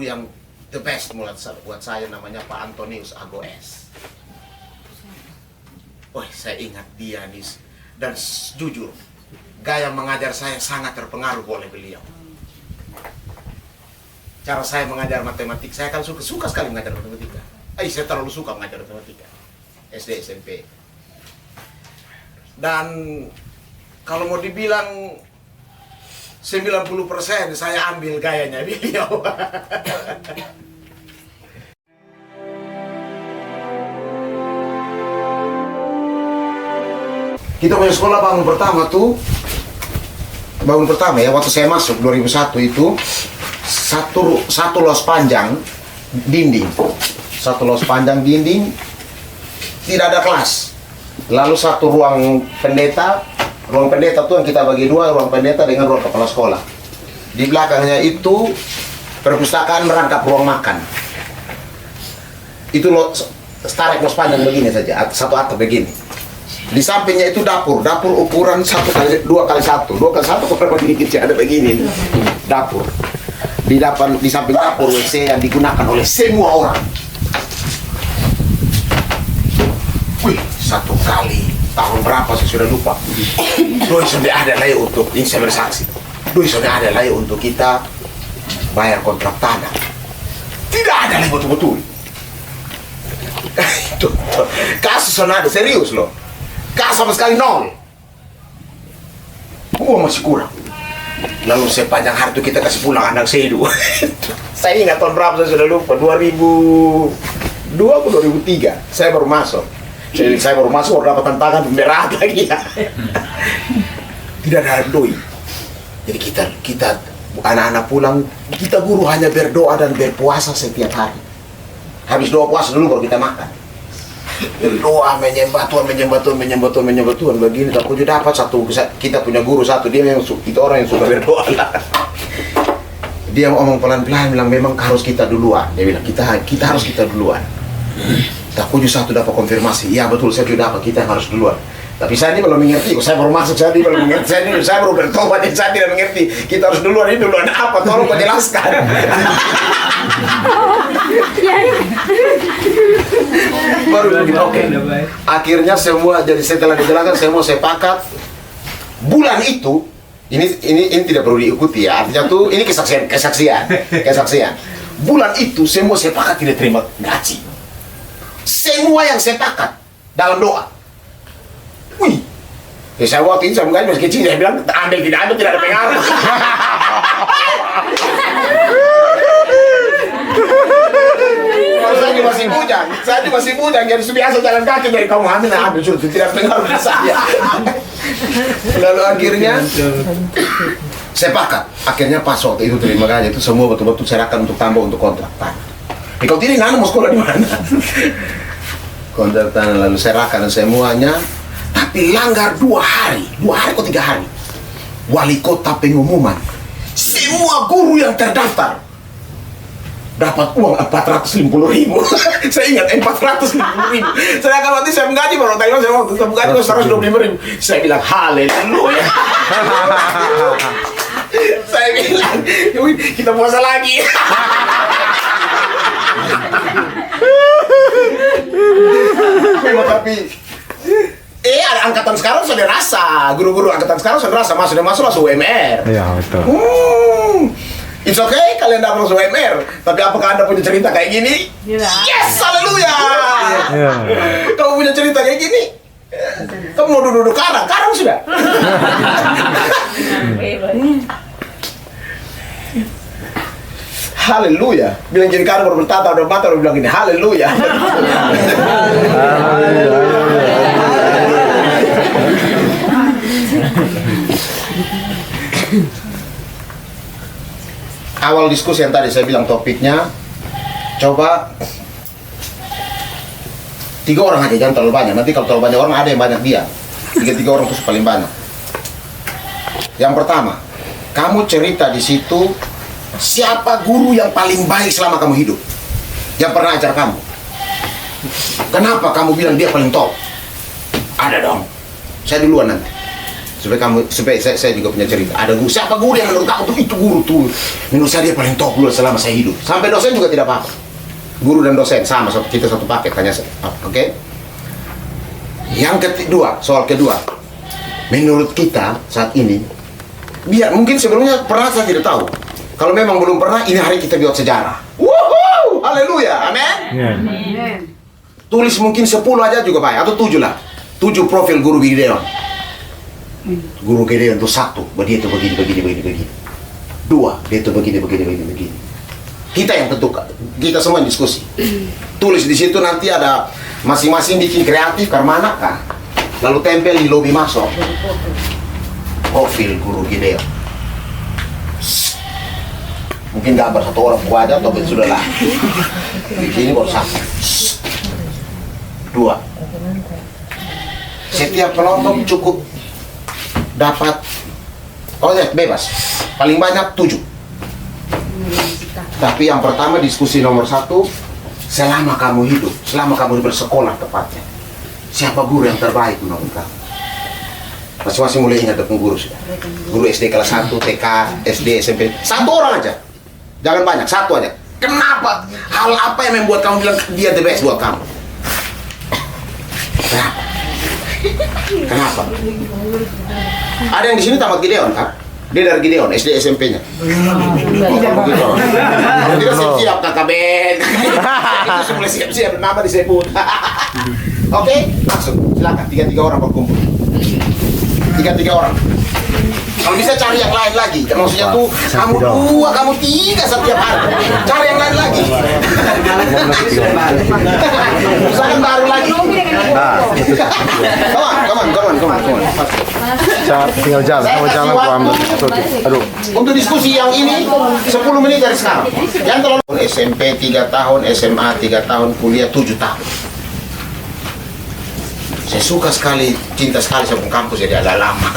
yang the best buat saya namanya Pak Antonius Agoes. Oh, saya ingat dia nih, dan jujur gaya mengajar saya sangat terpengaruh oleh beliau. Cara saya mengajar matematik, saya kan suka sekali mengajar matematika. Saya terlalu suka mengajar matematika SD SMP. Dan kalau mau dibilang 90% saya ambil gayanya beliau. Kita punya sekolah bangun pertama ya, waktu saya masuk 2001 itu satu los panjang dinding, tidak ada kelas. Lalu satu ruang pendeta tuh yang kita bagi dua, ruang pendeta dengan ruang kepala sekolah. Di belakangnya itu perpustakaan merangkap ruang makan. Itu starek los panjang begini saja, satu atap begini. Di sampingnya itu dapur ukuran 2x1 kurang begini kecil, ada begini dapur. Di samping dapur WC yang digunakan oleh semua orang. Wih, satu kali tahun berapa saya sudah lupa. Doi sudah ada lagi untuk, ini saya bersaksi, doi sudah ada lagi untuk kita bayar kontrak tanah. Tidak ada lagi betul-betul. Kasus sonado serius loh. Kasus sama sekali nol. Masih kurang. Lalu sepanjang hari itu kita kasih pulang anak sedu. Saya ingat tahun berapa saya sudah lupa, 2002 atau 2003 saya baru masuk. Jadi saya baru masuk dapat tantangan pemberat lagi ya. Tidak ada doi. Jadi kita anak-anak pulang, kita guru hanya berdoa dan berpuasa setiap hari. Habis doa puasa dulu baru kita makan. Berdoa, menyembah Tuhan begini. Aku juga dapat kita punya guru satu, dia yang itu orang yang suka berdoa lah. Dia ngomong pelan-pelan bilang memang harus kita duluan. Dia bilang kita harus kita duluan. Aku juga satu dapat konfirmasi, iya betul saya juga dapat, kita harus duluan. Tapi saya ini belum mengerti, saya baru masuk, saya belum mengerti, saya baru bertobat, saya tidak mengerti. Kita harus duluan, ini duluan apa? Tolong kau jelaskan. Baru begitu, oke. Akhirnya semua, jadi setelah dijelaskan semua sepakat. Bulan itu, ini tidak perlu diikuti ya, artinya tuh ini kesaksian. Bulan itu semua sepakat tidak terima gaji. Semua yang sepakat dalam doa. Wih, saya waktu itu saya masih kecil, saya bilang ambil tidak ada pengaruh. Saya juga masih bujang, jadi biasa jalan kaki dari kamu ambil sudah tidak pengaruh ke saya. Lalu akhirnya sepakat, akhirnya pas waktu itu terima gaji itu semua betul-betul serahkan untuk tambah untuk kontrak tanah. Kalau tidak, Nana mau sekolah di mana? Kontrak tanah lalu serahkan semuanya, tapi langgar 2 hari atau 3 hari. Wali kota pengumuman, semua guru yang terdaftar dapat uang 450.000. Saya ingat 450.000. Sedangkan waktu saya menggaji baru tanya saya waktu menggaji 125.000. Saya bilang haleluya. Saya bilang kita puasa lagi. Tapi ada angkatan sekarang sudah rasa, guru-guru angkatan sekarang sudah rasa sudah masuk UMR. Iya betul. It's okay kalian dapat masuk UMR, tapi apakah Anda punya cerita kayak gini? Yes, haleluya. Kamu punya cerita kayak gini? Kamu mau duduk karang sudah. Haleluya. Bilang jadi karang baru bertata udah mata udah bilang gini haleluya. Awal diskusi yang tadi saya bilang topiknya, coba 3 orang aja, jangan terlalu banyak. Nanti kalau terlalu banyak orang ada yang banyak dia. 3 orang itu paling banyak. Yang pertama, kamu cerita di situ siapa guru yang paling baik selama kamu hidup, yang pernah ajar kamu. Kenapa kamu bilang dia paling top? Ada dong. Saya duluan nanti. supaya saya juga punya cerita. Ada guru, siapa guru yang menurut kamu tuh itu guru tuh? Menurut saya dia paling top dulu selama saya hidup. Sampai dosen juga tidak apa-apa. Guru dan dosen sama, kita satu paket hanya, oke? Yang kedua, soal kedua, menurut kita saat ini, biar mungkin sebelumnya pernah saya tidak tahu. Kalau memang belum pernah, ini hari kita buat sejarah. Woohoo! Haleluya, amin. Tulis mungkin 10 aja juga baik, atau 7 lah. 7 profil guru Gideon. Guru Gideon itu 1, dia itu begini. 2, dia itu begini. Kita yang tentukan, kita semua diskusi. Tulis di situ, nanti ada masing-masing bikin kreatif karena kan. Lalu tempel di lobi masuk. Profil guru Gideon. Mungkin gambar 1 orang wajah atau sudah lah. Di sini baru 1. 2. Setiap penonton cukup dapat, bebas, paling banyak 7. Tapi yang pertama diskusi nomor 1, selama kamu hidup bersekolah tepatnya, siapa guru yang terbaik menurut kamu? Masing-masing mulai ingat dong guru sudah. Guru SD kelas 1, TK, SD, SMP, 1 orang aja, jangan banyak, 1 aja. Kenapa? Hal apa yang membuat kamu bilang dia the best buat kamu? Kenapa? Ada yang di sini tamat Gideon kan? Dia dari Gideon, SD SMP-nya. Tidak siap-siap KKB. Itu semula siap-siap, nama disebut. Oke, langsung silakan 3 orang berkumpul. 3 orang. Kalau bisa cari yang lain lagi. Maksudnya tuh kamu 2, kamu 3 setiap hari. Cari yang lain lagi. Misalkan baru lagi. Come on. Tinggal jalan aku ambil. Aduh. Untuk diskusi yang ini 10 menit dari sekarang. Yang terlalu SMP 3 tahun, SMA 3 tahun, kuliah 7 tahun. Saya suka sekali, cinta sekali sama kampus, jadi agak lama.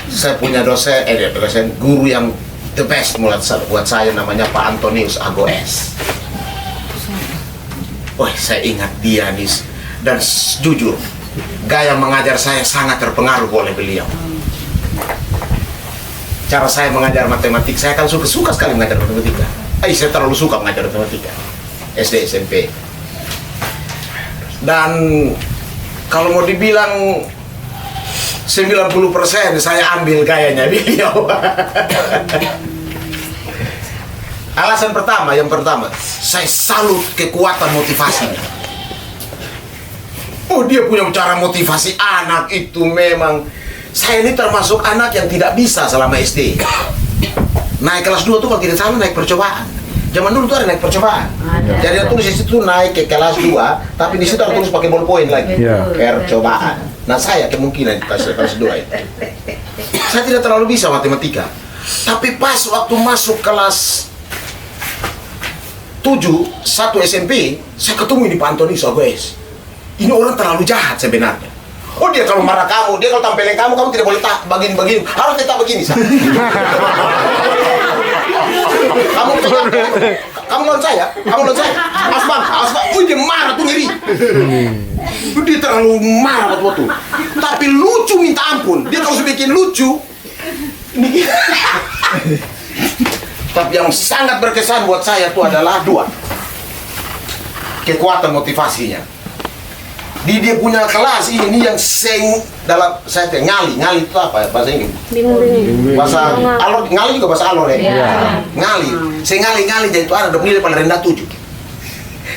Saya punya dosen guru yang the best buat saya, namanya Pak Antonius Agoes. Wah, saya ingat dia nih, dan jujur, gaya mengajar saya sangat terpengaruh oleh beliau. Cara saya mengajar matematik, saya kan suka sekali mengajar matematika. Saya terlalu suka mengajar matematika. SD, SMP. Dan kalau mau dibilang 90% saya ambil gayanya beliau. Alasan pertama, saya salut kekuatan motivasinya. Dia punya cara motivasi anak itu memang. Saya ini termasuk anak yang tidak bisa selama SD. Naik kelas 2 tuh kalau tidak salah naik percobaan. Zaman dulu tuh ada naik percobaan. Jadi dia tulis di situ naik ke kelas 2, tapi di situ ada tulis pakai ballpoint lagi. Percobaan. Nah, saya kemungkinan kelas 2 itu. Saya tidak terlalu bisa matematika. Tapi pas waktu masuk kelas 7, 1 SMP, saya ketemu ini Pak Antonius Agoes. Ini orang terlalu jahat sebenarnya. Dia kalau marah kamu, dia kalau tampilin kamu tidak boleh begini, harus tetap begini. Kamu lawan saya, Asman, dia marah tuh ngiri. Dia terlalu marah waktu. Tapi lucu minta ampun, dia kalau bikin lucu. Tapi yang sangat berkesan buat saya itu adalah 2. Kekuatan motivasinya. Dia punya kelas ini yang dalam saya ngali itu apa ya bahasa Inggris? Bahasa Alor, ngali juga bahasa Alor ya. Ngali. Saya ngali jadi itu ada nilai paling rendah 7.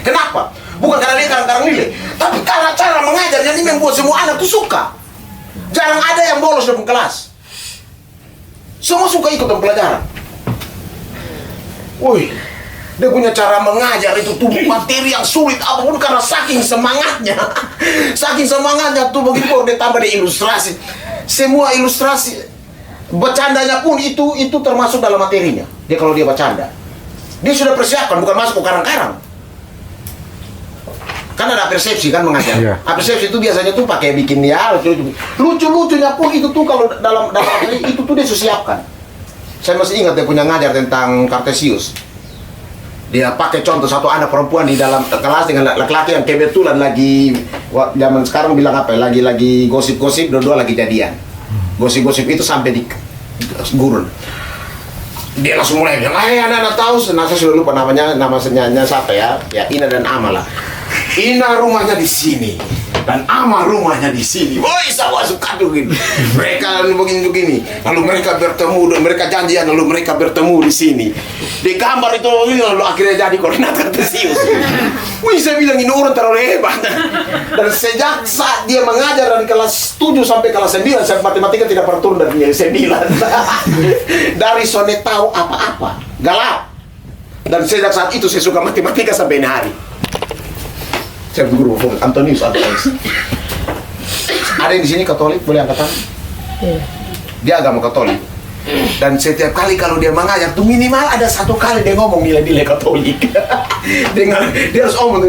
Kenapa? Bukan karena dia kadang-kadang nilai, tapi karena cara mengajarnya ini membuat semua anak tuh suka. Jarang ada yang bolos dalam kelas. Semua suka ikut dalam pelajaran. Dia punya cara mengajar itu tuh materi yang sulit apapun karena saking semangatnya. Saking semangatnya tuh begitu dia tambah di ilustrasi. Semua ilustrasi bercandanya pun itu termasuk dalam materinya. Dia kalau dia bercanda, dia sudah persiapkan, bukan masuk ke karang-karang. Kan ada persepsi kan mengajar. Persepsi itu biasanya tuh pakai bikin dia lucu-lucunya pun itu tuh kalau dalam itu tuh dia sudah siapkan. Saya masih ingat dia punya ngajar tentang Kartesius. Dia pakai contoh satu anak perempuan di dalam kelas dengan laki-laki yang kebetulan lagi zaman sekarang bilang apa ya, lagi gosip-gosip, dua-dua lagi jadian. Gosip-gosip itu sampai di gurun. Dia langsung mulai bilang, anak-anak tahu, saya sudah lupa namanya siapa ya? Ya Ina dan Ama lah. Ina rumahnya di sini dan Ama rumahnya di sini. Woi, saya suka tuh gini. Mereka begini, lalu mereka bertemu dan mereka janjian, lalu mereka bertemu di sini. Di gambar itu lalu akhirnya jadi koordinator Tesius. Wih, saya bilang ini orang terlalu hebat. Dan sejak saat dia mengajar dari kelas 7 sampai kelas 9, saya matematika tidak pernah turun dari 9. Dari sonet tahu apa-apa, galak. Dan sejak saat itu saya suka matematika sampai ini hari. Saya guru Antonius Antonius. Ada yang di sini Katolik, boleh angkat tangan? Dia agama Katolik. Dan setiap kali kalau dia mengajar tuh minimal ada satu kali dia ngomong nilai-nilai Katolik. Dia harus ngomong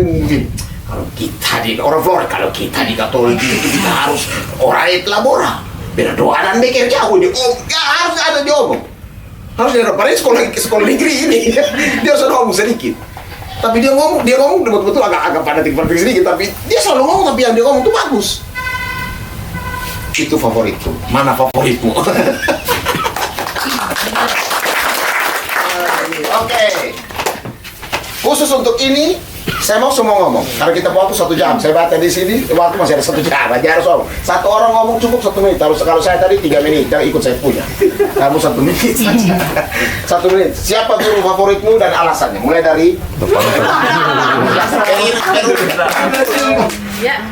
kalau kita di orang Flores, kalau kita di Katolik itu kita harus orait labora. Beda doa dan mikir jauh dia harus ada dia ngomong. Harus dia dapat sekolah negeri ini. Dia harus ngomong sedikit. Tapi dia ngomong betul-betul agak fanatik sedikit, tapi dia selalu ngomong, tapi yang dia ngomong itu bagus. Itu favoritku. Mana favoritmu? Oke. Khusus untuk ini, saya mau semua ngomong. Karena kita waktu 1 jam, saya baca di sini waktu masih ada 1 jam. Aja harus ngomong. Satu orang ngomong cukup 1 menit. Kalau saya tadi 3 menit, jangan ikut saya punya. Kamu 1 menit saja. 1 menit. Siapa guru favoritmu dan alasannya? Mulai dari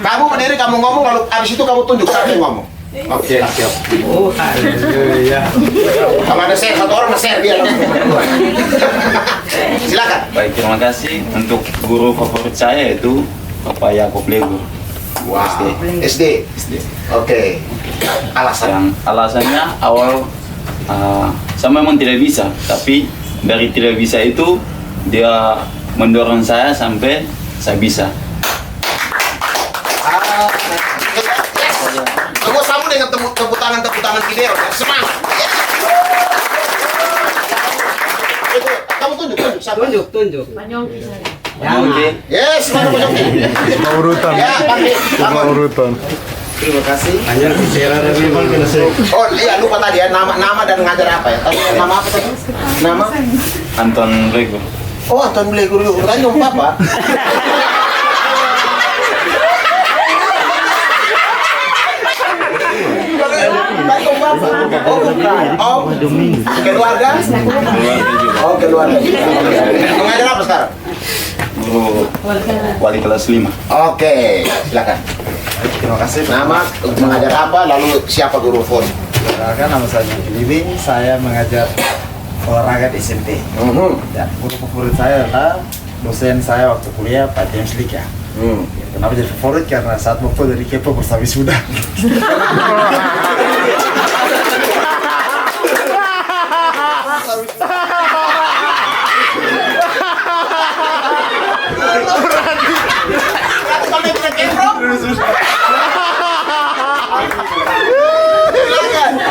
kamu berdiri, kamu ngomong, lalu abis itu kamu tunjuk siapa yang ngomong. Oke, siap. Oh, haleluya. Kalau ada share, satu orang nge-share dia. Silakan. Baik, terima kasih untuk guru favorit saya itu Bapak Yakob Legur. Wow. SD. Oke. Alasan. Alasannya awal saya memang tidak bisa, tapi dari tidak bisa itu dia mendorong saya sampai saya bisa. Tunggu sambung dengan tepuk tangan video. Semangat. Itu kamu tunjuk. Oke. Yes, mana Joki? Urutan. Ya, pakai Urutan. Terima kasih. Hanya bicara dari Oh iya, lupa tadi ya, nama dan ngajar apa ya? Tadi nama apa tadi? Nama? Anton Legur. Oh, Anton Blegur dulu. Tanya dong Bapak. Oh, bukan. Oh, keluarga? Oh, keluarga. Mengajar apa sekarang? Guru wali kelas 5. Oke, silakan. Terima kasih. Nama, mengajar apa, lalu siapa guru favorit? Perkenalkan, nama saya Living. Saya mengajar olahraga di SMP. Dan guru favorit saya adalah dosen saya waktu kuliah, Pak James Lik ya. Kenapa jadi favorit? Karena saat waktu dari kepo bersama sudah.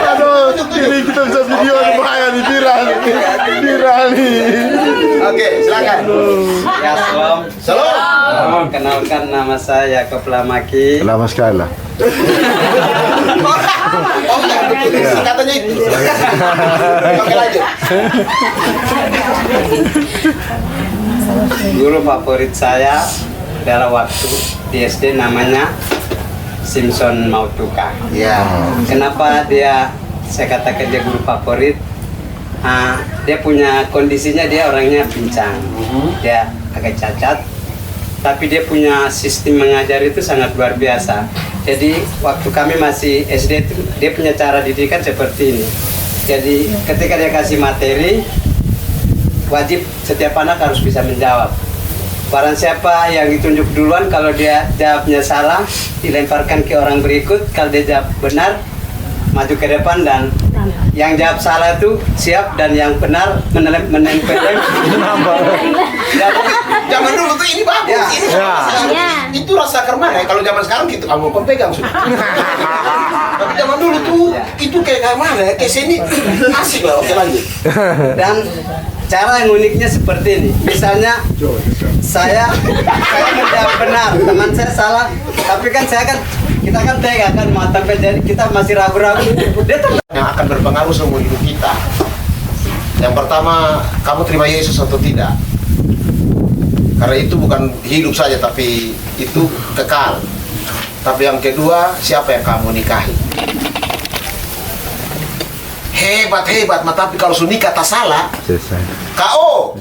Aduh, ini kita bisa video bahaya nih, viral nih. Oke, silakan. Ya, salam. Salam. Kenalkan, nama saya Yakob Lamaki. Lama sekali lah. Oh iya, betul. Katanya itu. Oke, lanjut. Guru favorit saya adalah waktu di SD namanya Simpson Mautuka. Ya. Kenapa saya katakan dia guru favorit? Dia punya kondisinya, dia orangnya pincang, dia agak cacat, tapi dia punya sistem mengajar itu sangat luar biasa. Jadi waktu kami masih SD itu dia punya cara didikan seperti ini. Jadi ketika dia kasih materi, wajib setiap anak harus bisa menjawab. Barang siapa yang ditunjuk duluan, kalau dia jawabnya salah, dilemparkan ke orang berikut. Kalau dia jawab benar, maju ke depan, dan yang jawab salah itu siap, dan yang benar menempel. Zaman dulu tuh ini bagus. Ya. Ini itu rasa kerma ya. Kalau zaman sekarang gitu kamu pegang sudah. Tapi zaman dulu tuh itu kayak mana ya? Kayak sini asik lah. Oke, lanjut. Dan cara yang uniknya seperti ini. Misalnya saya menjawab benar, teman saya salah, tapi kan kita kan tega kan mata jadi kita masih ragu-ragu. Dia yang akan berpengaruh seumur hidup kita. Yang pertama, kamu terima Yesus atau tidak? Karena itu bukan hidup saja, tapi itu kekal. Tapi yang kedua, siapa yang kamu nikahi? Hebat, tapi kalau sudah nikah tak salah. Selesai. KO,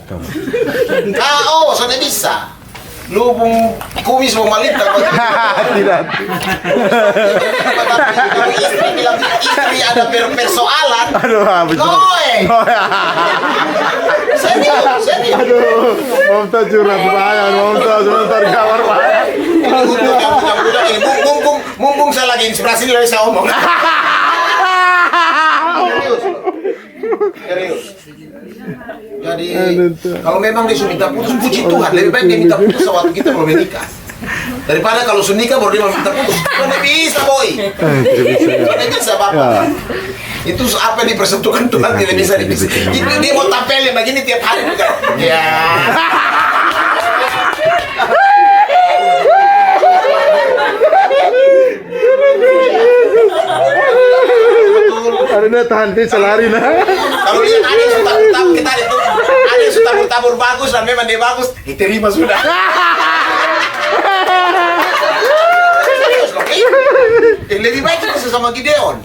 sudah bisa. Lu kumis mau malita. Tidak. Istri bilang istri ada persoalan. Aduh, betul. Koe. Serius. Aduh, Momta curhat bahaya, Momta sebentar di kamar bahaya. Mumpung saya lagi inspirasi dari saya omong. Serius. Jadi kalau memang dia sudah minta putus, puji Tuhan. Lebih baik dia minta putus waktu kita belum menikah. Daripada kalau sudah nikah baru dia mau minta putus. Tidak bisa, boy. Tidak bisa, bapak. Itu apa yang dipersatukan Tuhan tidak bisa dipisah. Dia mau tampilnya begini tiap hari bukan? Ya. Ada tahan dia selari nah. Kalau lihat ada yang sudah tabur kita itu, ada yang sudah tabur bagus dan memang dia bagus, diterima sudah. Lebih baik kita sesama Gideon.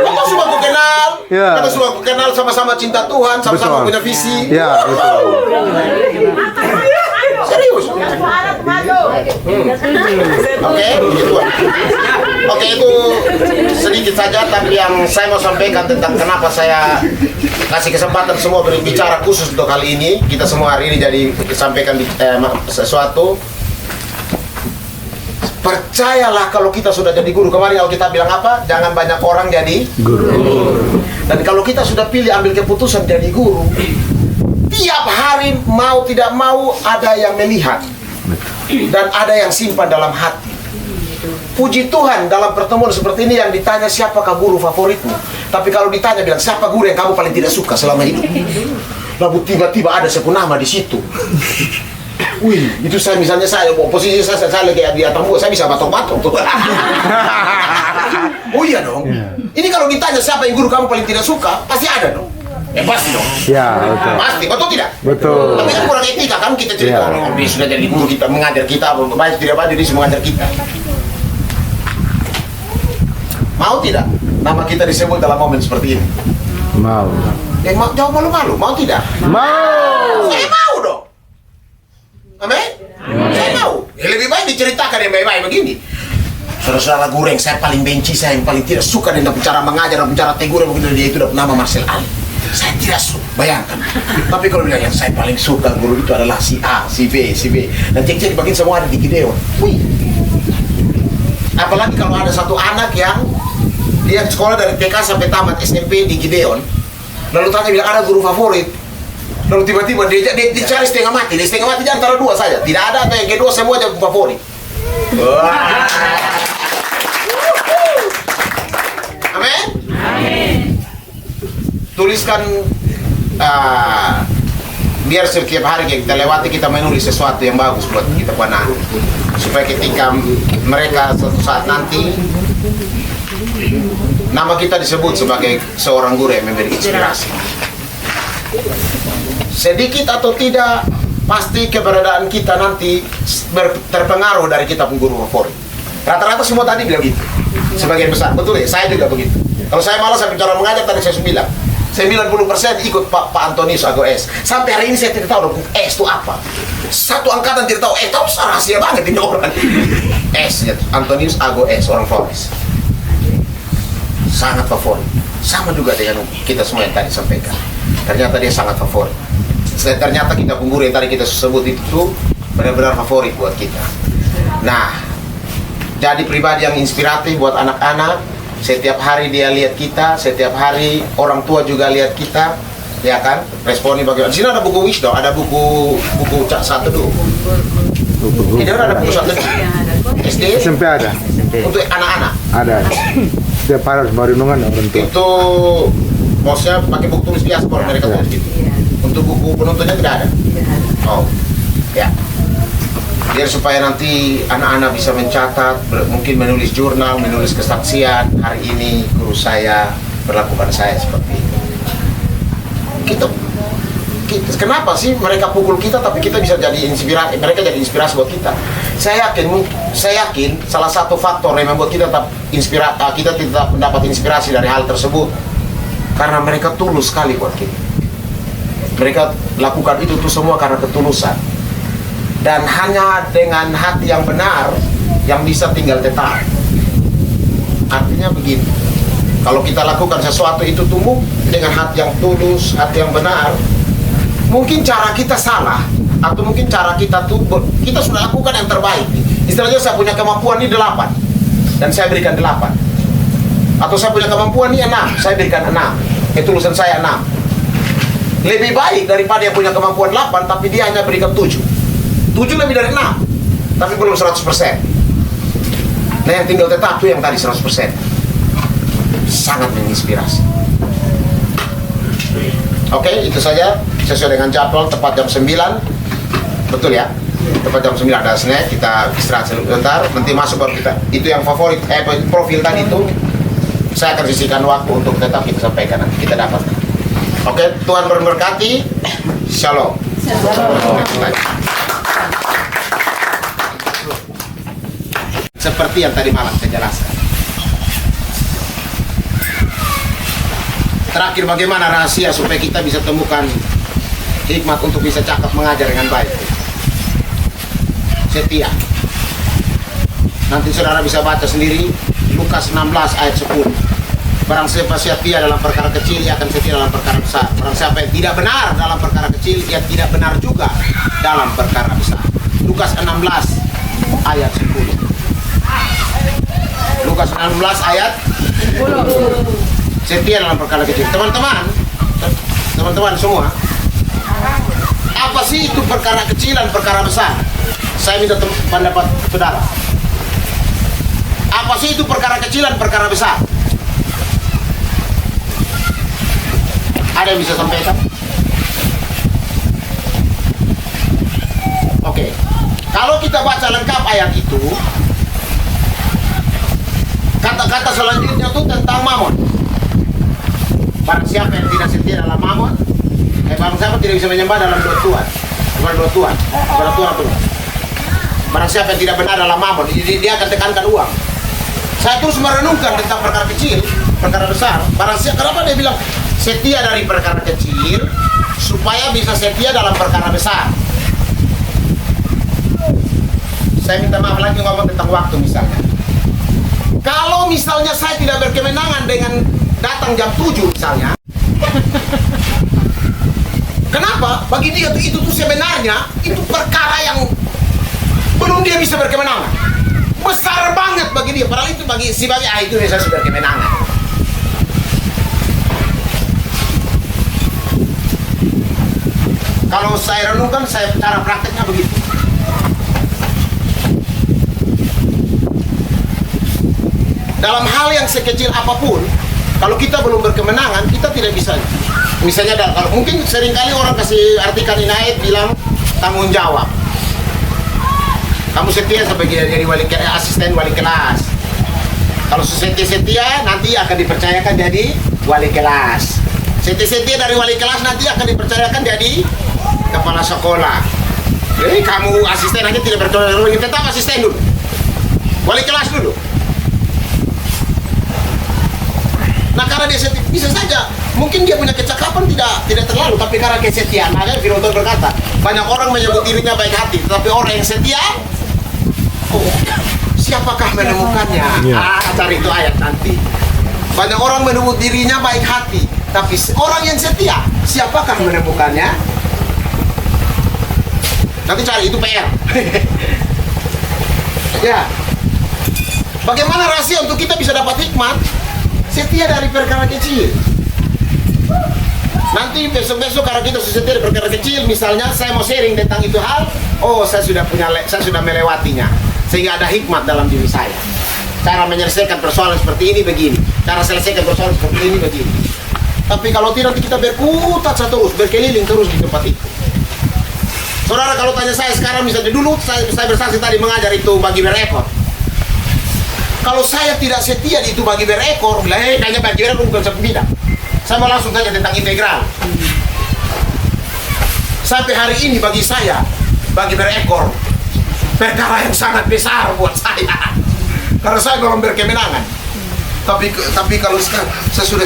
Kita semua aku kenal, kita semua aku kenal sama-sama cinta Tuhan, sama-sama punya visi. Ya, betul. Serius. Oke, itu sedikit saja, tapi yang saya mau sampaikan tentang kenapa saya kasih kesempatan semua berbicara khusus untuk kali ini. Kita semua hari ini jadi sampaikan sesuatu. Percayalah kalau kita sudah jadi guru. Kemarin kalau kita bilang apa? Jangan banyak orang jadi guru. Dan kalau kita sudah pilih ambil keputusan jadi guru, tiap hari mau tidak mau ada yang melihat dan ada yang simpan dalam hati. Puji Tuhan, dalam pertemuan seperti ini yang ditanya siapakah guru favoritmu, tapi kalau ditanya bilang siapa guru yang kamu paling tidak suka selama hidup, lalu tiba-tiba ada sepuluh nama di situ. Wih, itu saya misalnya posisi saya lagi di atas buah, saya bisa batok-batok tuh. Oh iya dong. Ini kalau ditanya siapa yang guru kamu paling tidak suka, pasti ada dong. Pasti dong. Ya, betul. Pasti, betul tidak? Betul. Tapi kan kurang etika kan kita cerita. Ya. Dia sudah jadi guru kita, mengajar kita, baik tidak baik dia mengajar kita. Mau tidak? Nama kita disebut dalam momen seperti ini. Mau. Jauh malu-malu, mau tidak? Mau. Saya mau dong. Amin? Saya mau. Lebih baik diceritakan yang baik-baik begini. Saudara-saudara guru yang saya paling benci, saya yang paling tidak suka dengan cara mengajar dan cara teguran begitu, dia itu nama Marcel Ali. Saya tidak suka, bayangkan. Tapi kalau bilang yang saya paling suka guru itu adalah si A, si B, si B. Dan cek-cek bagian semua ada di Gideon. Wih. Apalagi kalau ada satu anak yang dia sekolah dari TK sampai tamat SMP di Gideon, lalu tanya bilang ada guru favorit, lalu tiba-tiba dia cari setengah mati antara dua saja, tidak ada atau yang kedua semua jadi favorit. Wah. Amin. Tuliskan biar setiap hari kita lewati kita menulis sesuatu yang bagus buat kita anak, supaya ketika mereka suatu saat nanti nama kita disebut sebagai seorang guru yang memberi inspirasi. Sedikit atau tidak, pasti keberadaan kita nanti terpengaruh dari kita pun guru favorit. Rata-rata semua tadi bilang gitu. Sebagian besar, betul ya? Saya juga begitu. Kalau saya malas saya bicara mengajar tadi saya bilang 90% ikut Pak Antonius Ago S. Sampai hari ini saya tidak tahu S itu apa. Satu angkatan tidak tahu. Tahu rahasia banget ini orang. S, Antonius Ago S, orang Flores. Sangat favorit. Sama juga dengan kita semua yang tadi sampaikan. Ternyata dia sangat favorit. Ternyata kita pengguru yang tadi kita sebut itu benar-benar favorit buat kita. Nah, jadi pribadi yang inspiratif buat anak-anak. Setiap hari dia lihat kita, setiap hari orang tua juga lihat kita, ya kan? Responnya bagaimana? Di sini ada buku wisdom, ada buku satu dulu. Ini ada buku satu SD SD, SMP ada. untuk anak-anak. Ada. Dia harus perlindungan orang tua. Itu bosnya pakai buku tulis biasa kalau mereka tulis gitu. Untuk buku penuntunnya tidak ada. Oh, ya. Biar supaya nanti anak-anak bisa mencatat, mungkin menulis jurnal, menulis kesaksian. Hari ini guru saya perlakukan saya seperti ini. Kenapa sih mereka pukul kita tapi kita bisa jadi inspirasi, mereka jadi inspirasi buat kita. Saya yakin salah satu faktor yang membuat kita kita tidak mendapat inspirasi dari hal tersebut karena mereka tulus sekali buat kita. Mereka lakukan itu tuh semua karena ketulusan. Dan hanya dengan hati yang benar yang bisa tinggal tetap. Artinya begini, kalau kita lakukan sesuatu itu tumbuh dengan hati yang tulus, hati yang benar. Mungkin cara kita salah, atau mungkin cara kita tuh kita sudah lakukan yang terbaik. Istilahnya saya punya kemampuan ini 8 dan saya berikan 8. Atau saya punya kemampuan ini 6, saya berikan 6. Ketulusan saya 6. Lebih baik daripada yang punya kemampuan 8 tapi dia hanya berikan 7. 7 lebih dari 6, tapi belum 100%. Nah yang tinggal tetap tuh yang tadi 100%. Sangat menginspirasi. Oke, itu saja sesuai dengan jadwal tepat jam 9. Betul ya? Tepat jam 9 ada snack, kita istirahat sebentar, nanti masuk baru kita. Itu yang favorit, profil tadi itu saya akan sisihkan waktu untuk tetap kita sampaikan nanti kita dapat. Oke, Tuhan memberkati. Shalom. Seperti yang tadi malam saya jelaskan. Terakhir, bagaimana rahasia supaya kita bisa temukan hikmat untuk bisa cakap mengajar dengan baik? Setia. Nanti saudara bisa baca sendiri Lukas 16 ayat 10. Barang siapa setia dalam perkara kecil, ia akan setia dalam perkara besar. Barang siapa yang tidak benar dalam perkara kecil, ia tidak benar juga dalam perkara besar. Lukas 16 ayat 10. Lukas 16 ayat 10. Setia dalam perkara kecil. Teman-teman semua, apa sih itu perkara kecil dan perkara besar? Saya minta pendapat saudara. Apa sih itu perkara kecil dan perkara besar? Ada yang bisa sampaikan? Oke. Kalau kita baca lengkap ayat itu, kata-kata selanjutnya itu tentang mamon. Barang siapa yang tidak setia dalam mamon, barang siapa tidak bisa menyembah dalam dua Tuhan. Barang siapa yang tidak benar dalam mamon, dia akan tekankan uang. Saya terus merenungkan tentang perkara kecil, perkara besar. Barang siapa, kenapa dia bilang setia dari perkara kecil supaya bisa setia dalam perkara besar? Saya minta maaf lagi ngomong tentang waktu misalnya. Kalau misalnya saya tidak berkemenangan dengan datang jam 7 misalnya. Kenapa? Bagi dia itu tuh sebenarnya itu perkara yang belum dia bisa berkemenangan. Besar banget bagi dia. Padahal itu bagi itu saya sudah berkemenangan. Kalau saya renungkan, cara prakteknya begitu. Dalam hal yang sekecil apapun, kalau kita belum berkemenangan, kita tidak bisa. Misalnya, kalau mungkin seringkali orang kasih artikan inayat bilang tanggung jawab. Kamu setia sampai jadi asisten wali kelas. Kalau setia nanti akan dipercayakan jadi wali kelas. Setia dari wali kelas nanti akan dipercayakan jadi kepala sekolah. Jadi kamu asisten aja tidak berkemenangan, tetap asisten dulu. Wali kelas dulu. Nah karena dia setia, bisa saja mungkin dia punya kecakapan tidak terlalu, tapi karena kesetiaan. Makanya Firman Tuhan berkata, banyak orang menyebut dirinya baik hati, tetapi orang yang setia, siapakah menemukannya? Cari itu ayat nanti. Banyak orang menyebut dirinya baik hati, tapi orang yang setia, siapakah menemukannya? Nanti cari, itu PR. Ya. Bagaimana rahasia untuk kita bisa dapat hikmat? Setia dari perkara kecil. Nanti besok-besok karena kita setia dari perkara kecil, misalnya saya mau sharing tentang itu hal, saya sudah melewatinya. Sehingga ada hikmat dalam diri saya. Cara menyelesaikan persoalan seperti ini begini. Cara selesaikan persoalan seperti ini begini. Tapi kalau tidak kita berkutat terus, berkeliling terus di tempat itu. Saudara kalau tanya saya sekarang, misalnya dulu saya bersaksi tadi mengajar itu bagi berekor. Kalau saya tidak setia di itu bagi berekor, bilang, kayaknya bagi berekor bukan satu bidang. Saya mau langsung tanya tentang integral. Sampai hari ini bagi saya, bagi berekor, perkara yang sangat besar buat saya. Karena saya memang berkemenangan. Tapi kalau sekarang saya sudah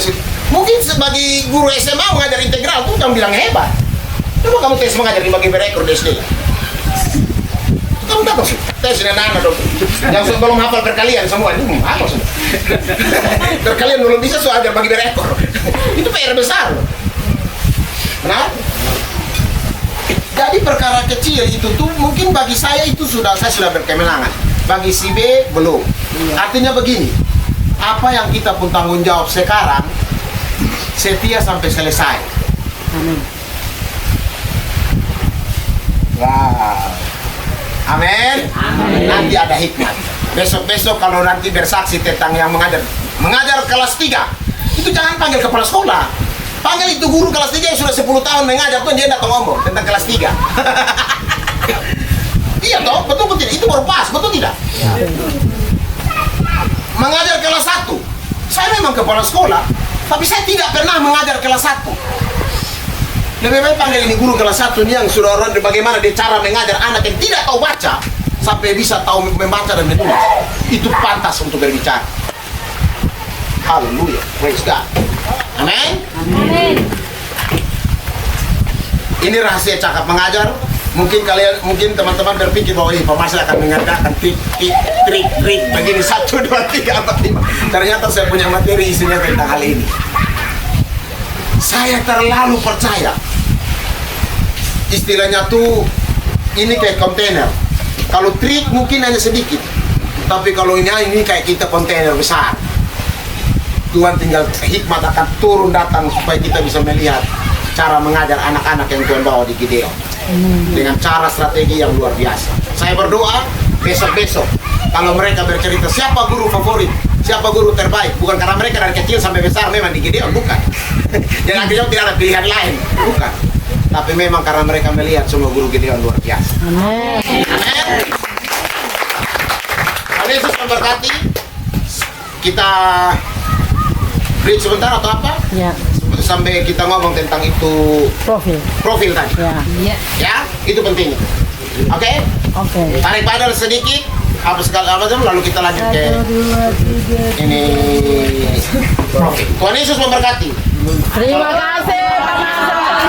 mungkin sebagai guru SMA mengajar integral tuh jangan bilang hebat. Coba kamu tes mengajar di bagi berekor di SD. Kamu datang sih, tes dengan anak dong. Yang belum hafal perkalian semua ini apa sih? Perkalian belum bisa soal ajar bagi berekor. Itu PR besar loh. Nah, jadi perkara kecil itu tuh mungkin bagi saya itu saya sudah berkemenangan. Bagi si B belum. Artinya begini, apa yang kita pun tanggung jawab sekarang setia sampai selesai. Amin. Wow. Amin. Nanti ada hikmat. Besok-besok kalau nanti bersaksi tentang yang mengajar kelas 3, itu jangan panggil kepala sekolah. Panggil itu guru kelas 3 yang sudah 10 tahun mengajar tuh, dia tidak tahu ngomong tentang kelas 3. Iya toh, betul tidak? Itu baru pas, betul tidak? Mengajar kelas 1, saya memang kepala sekolah, tapi saya tidak pernah mengajar kelas 1. Lebih baik panggil ini guru kelas 1 ini yang sudah bagaimana dia cara mengajar anak yang tidak tahu baca sampai bisa tahu membaca dan menulis. Itu pantas untuk berbicara. Haleluya, praise God. Amin. Amin. Ini rahasia cakap mengajar. Mungkin teman-teman berpikir bahwa Pak Marcel akan mengadakan trik begini 1, 2, 3, 4, 5. Ternyata saya punya materi isinya tentang hal ini. Saya terlalu percaya. Istilahnya tuh ini kayak kontainer. Kalau trik mungkin hanya sedikit, tapi kalau ini kayak kita kontainer besar. Tuhan tinggal hikmat akan turun datang supaya kita bisa melihat cara mengajar anak-anak yang Tuhan bawa di Gideon dengan cara strategi yang luar biasa. Saya berdoa besok-besok kalau mereka bercerita siapa guru favorit, siapa guru terbaik, bukan karena mereka dari kecil sampai besar memang di Gideon, bukan. Dan akhirnya tidak ada pilihan lain, bukan. Tapi memang karena mereka melihat semua guru Gideon luar biasa. Amin. Amin. Tuhan Yesus memberkati. Kita break sebentar atau apa? Ya. Sampai kita ngomong tentang itu profil tadi. Ya. Ya, itu penting. Oke? Oke. Tarik padel sedikit. Apa lalu kita lanjut ke 1, 2, 3. ini profil. Tuhan Yesus memberkati. Terima kasih Pak Marcel.